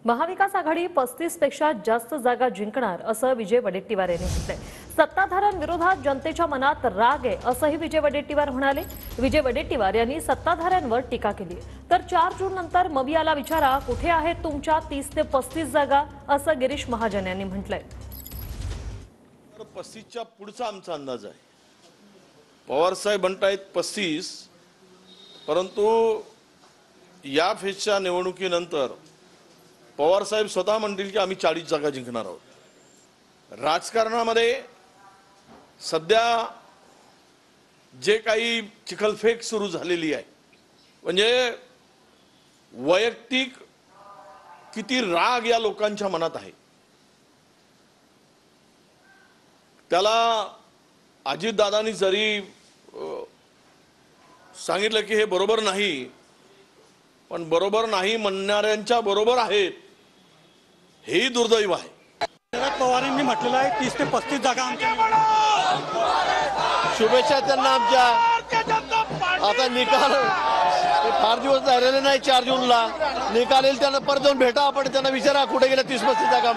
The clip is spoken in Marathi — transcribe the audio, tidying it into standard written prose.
महाविकास आघाडी 35 पेक्षा जास्त जागा जिंकणार असं विजय वडेट्टीवार यांनी म्हटलंय। सत्ताधाऱ्यांविरोधात जनतेच्या मनात राग आहे असंही विजय वडेट्टीवार म्हणाले। विजय वडेट्टीवार यांनी सत्ताधाऱ्यांवर टीका केली तर 4 जून नंतर मवियाला विचारा कुठे आहेत तुमच्या 30 ते 35 जागा असं गिरीश महाजन यांनी म्हटलंय। 35च्या पुढचा आमचा अंदाज आहे। पवार साहेब म्हणतायत 35, परंतु या फेजच्या निवडणुकीनंतर पवार साहेब स्वतः म्हणतील की आम्ही 40 जागा जिंकणार आहोत। राजकारणामध्ये सध्या जे काही चिखलफेक सुरू झालेली आहे, म्हणजे वैयक्तिक किती राग या लोकांच्या मनात आहे, त्याला अजितदादांनी जरी सांगितलं की हे बरोबर नाही, पण बरोबर नाही म्हणणाऱ्यांच्या बरोबर आहेत, हेही दुर्दैव आहे। शरद पवारांनी म्हटलेलं आहे 30 ते 35 जागा आमच्या। शुभेच्छा त्यांना आमच्या। आता निकाल फार दिवस राहिलेले नाही, 4 जूनला निकाल येईल, त्यांना परत जाऊन भेटा आपण, त्यांना विचारा कुठे गेल्या 30-35 जागा।